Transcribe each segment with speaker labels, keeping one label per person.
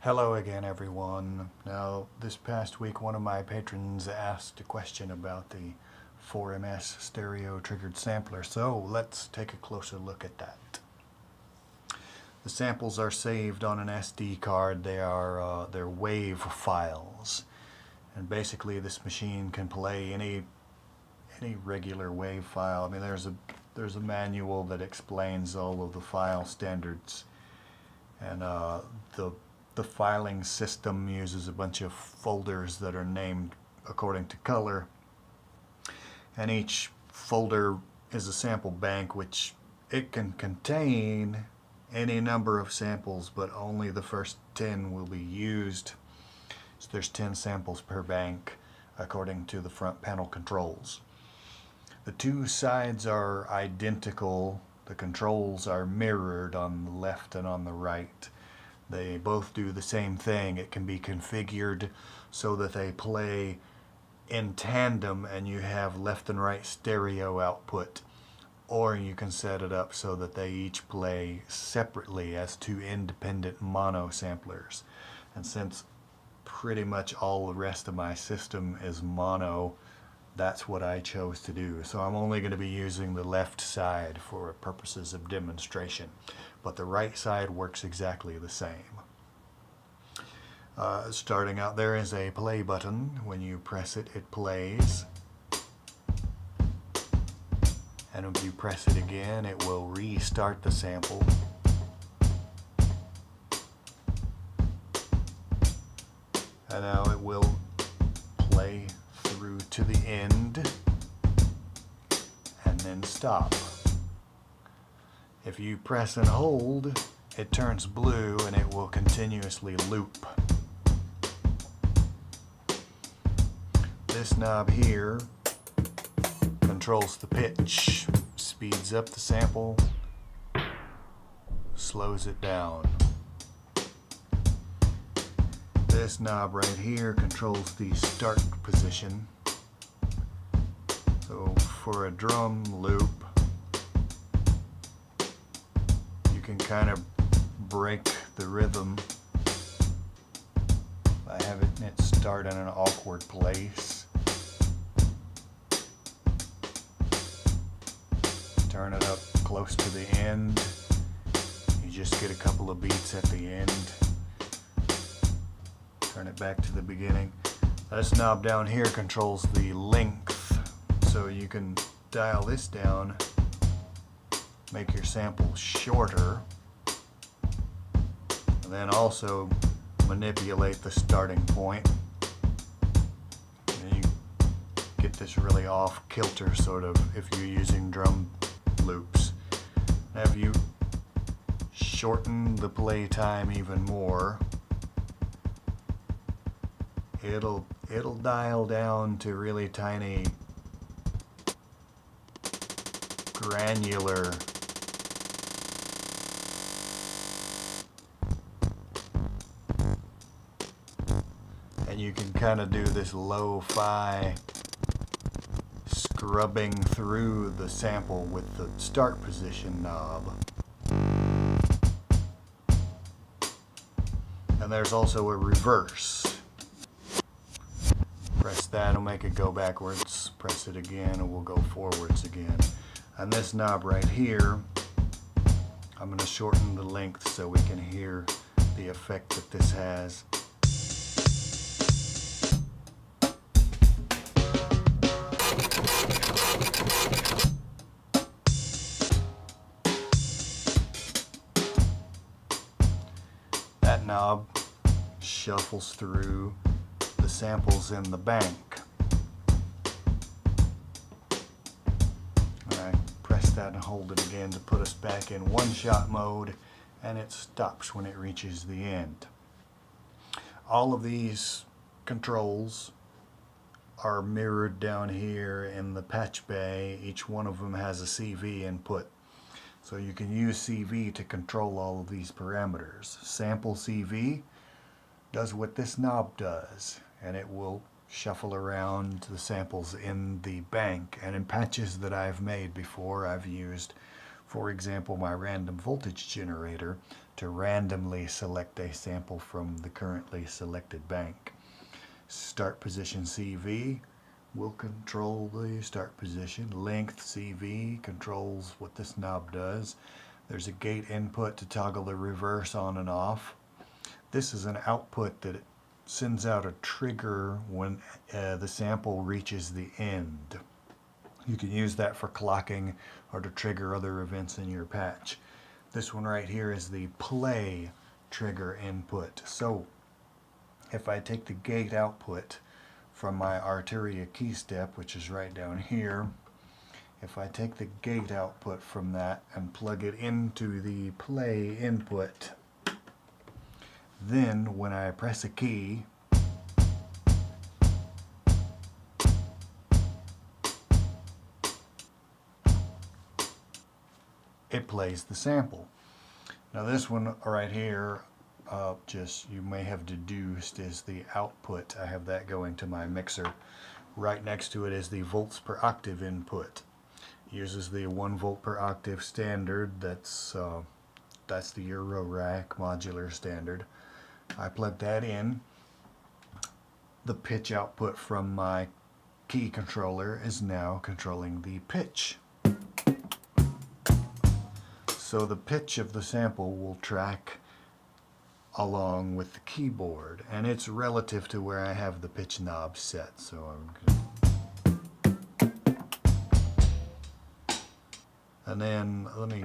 Speaker 1: Hello again, everyone. Now, this past week, one of my patrons asked a question about the 4MS stereo triggered sampler, so let's take a closer look at that. The samples are saved on an SD card. They're WAV files, and basically, this machine can play any regular WAV file. I mean, there's a manual that explains all of the file standards, and the filing system uses a bunch of folders that are named according to color, and each folder is a sample bank, which it can contain any number of samples, but only the first 10 will be used. So there's 10 samples per bank according to the front panel controls. The two sides are identical. The controls are mirrored on the left and on the right. They both do the same thing. It can be configured so that they play in tandem and you have left and right stereo output, or you can set it up so that they each play separately as two independent mono samplers. And since pretty much all the rest of my system is mono, that's what I chose to do. So I'm only going to be using the left side for purposes of demonstration, but the right side works exactly the same. Starting out, there is a play button. When you press it, it plays. And if you press it again, it will restart the sample. And now it will play through to the end and then stop. If you press and hold, it turns blue and it will continuously loop. This knob here controls the pitch, speeds up the sample, slows it down. This knob right here controls the start position. So for a drum loop, you can kind of break the rhythm by having it start in an awkward place. Turn it up close to the end. You just get a couple of beats at the end. Turn it back to the beginning. This knob down here controls the length, so you can dial this down, make your sample shorter, and then also manipulate the starting point. And you get this really off kilter sort of if you're using drum loops. Now if you shorten the play time even more, it'll dial down to really tiny granular and you can kind of do this lo-fi scrubbing through the sample with the start position knob. And there's also a reverse. Press that, it'll make it go backwards. Press it again, and we'll go forwards again. And this knob right here, I'm going to shorten the length so we can hear the effect that this has. That knob shuffles through the samples in the bank. I press that and hold it again to put us back in one-shot mode, and it stops when it reaches the end. All of these controls are mirrored down here in the patch bay. Each one of them has a CV input. So you can use CV to control all of these parameters. Sample CV does what this knob does, and it will shuffle around the samples in the bank. And in patches that I've made before, I've used for example, my random voltage generator, to randomly select a sample from the currently selected bank. Start position CV will control the start position. Length CV controls what this knob does. There's a gate input to toggle the reverse on and off. This is an output that sends out a trigger when the sample reaches the end. You can use that for clocking or to trigger other events in your patch. This one right here is the play trigger input. So if I take the gate output from my Arturia key step, which is right down here, if I take the gate output from that and plug it into the play input, then when I press a key, it plays the sample. Now this one right here, just you may have deduced, is the output. I have that going to my mixer. Right next to it is the volts per octave input. Uses the 1 volt per octave standard. That's the Eurorack modular standard. I plug that in. The pitch output from my key controller is now controlling the pitch. So the pitch of the sample will track along with the keyboard, and it's relative to where I have the pitch knob set. So and then let me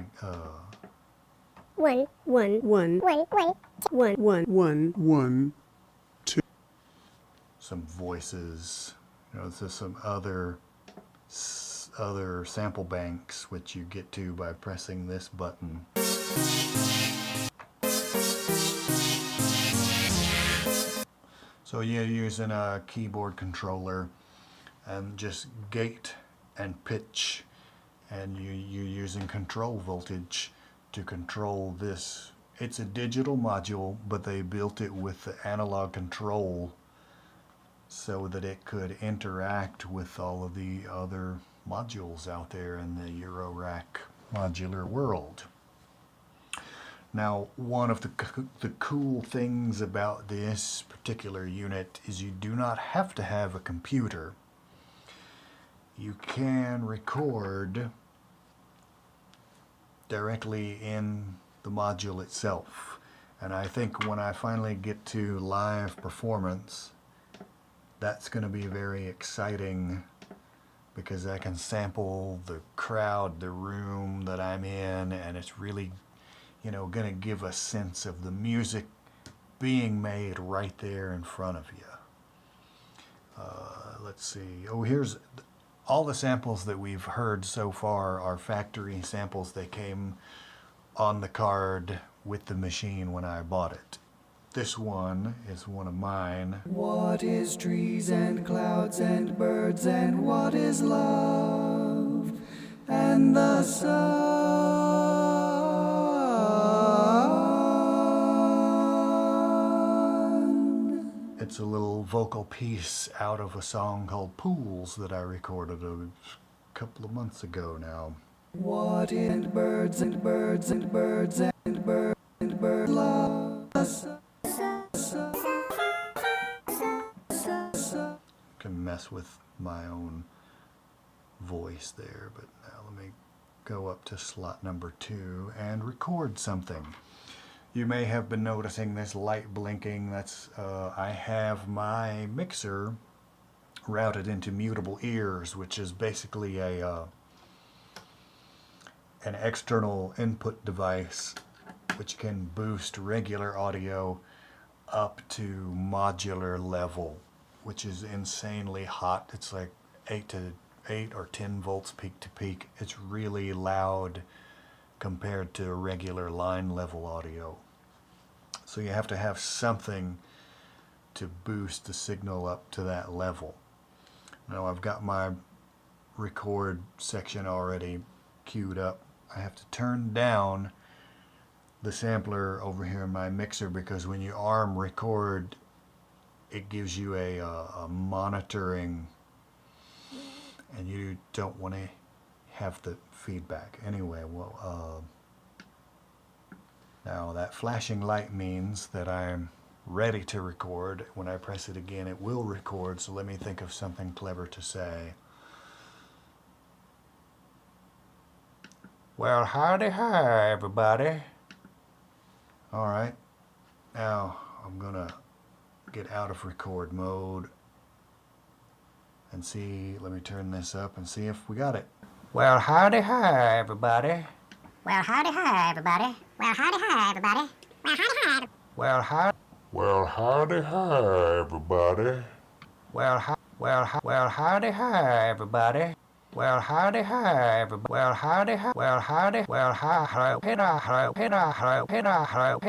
Speaker 1: some voices. You know, there's some other sample banks which you get to by pressing this button. So you're using a keyboard controller and just gate and pitch, and you're using control voltage to control this. It's a digital module, but they built it with the analog control so that it could interact with all of the other modules out there in the Eurorack modular world. Now, one of the cool things about this particular unit is you do not have to have a computer. You can record directly in the module itself. And I think when I finally get to live performance, that's going to be very exciting, because I can sample the crowd, the room that I'm in, and it's really, you know, going to give a sense of the music being made right there in front of you. Let's see. Oh, here's all the samples that we've heard so far are factory samples. They came on the card with the machine when I bought it. This one is one of mine.
Speaker 2: What is trees and clouds and birds, and what is love and the sun?
Speaker 1: It's a little vocal piece out of a song called Pools that I recorded a couple of months ago now.
Speaker 2: What in birds and birds and birds and birds and birds love the sun.
Speaker 1: Can mess with my own voice there, but now let me go up to slot number 2 and record something. You may have been noticing this light blinking. That's I have my mixer routed into mutable ears, which is basically a an external input device which can boost regular audio up to modular level, which is insanely hot. It's like 8 or 10 volts peak to peak. It's really loud compared to regular line level audio. So you have to have something to boost the signal up to that level. Now I've got my record section already queued up. I have to turn down the sampler over here in my mixer, because when you ARM record, it gives you a monitoring, and you don't want to have the feedback. Anyway, well, now that flashing light means that I'm ready to record. When I press it again, it will record, so let me think of something clever to say. Well, howdy hi, everybody. All right, now I'm gonna get out of record mode and see, let me turn this up and see if we got it. Well, howdy hi, everybody.
Speaker 3: Well, howdy hi, everybody. Well, howdy hi, everybody. Well, howdy hi.
Speaker 1: Well, howdy hi, everybody. Well, howdy hi, everybody. Well, howdy hi, everybody. Well, howdy hi. Well, howdy. Well, hi, hello, hello, hello, hello, hello, hello, hello,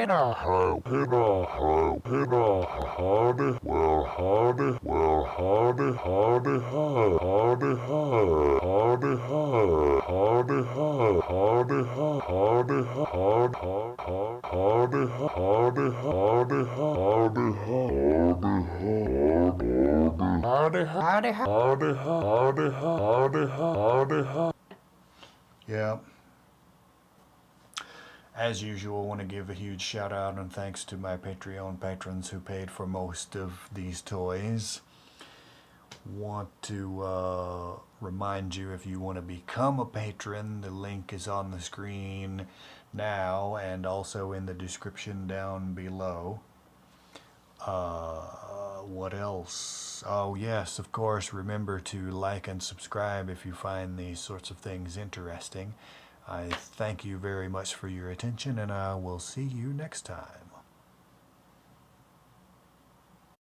Speaker 1: hello, hello, hello, hello, hello, howdy. Well, howdy. Well, howdy, howdy, hi, howdy, hi, howdy, hi, howdy, hi, howdy, hi, howdy, hi, howdy, howdy, howdy, howdy, howdy, howdy, howdy, howdy. Yeah. As usual, I want to give a huge shout out and thanks to my Patreon patrons who paid for most of these toys. Want to remind you, if you want to become a patron, the link is on the screen now and also in the description down below. What else? Oh yes, of course, remember to like and subscribe if you find these sorts of things interesting. I thank you very much for your attention, and I will see you next time.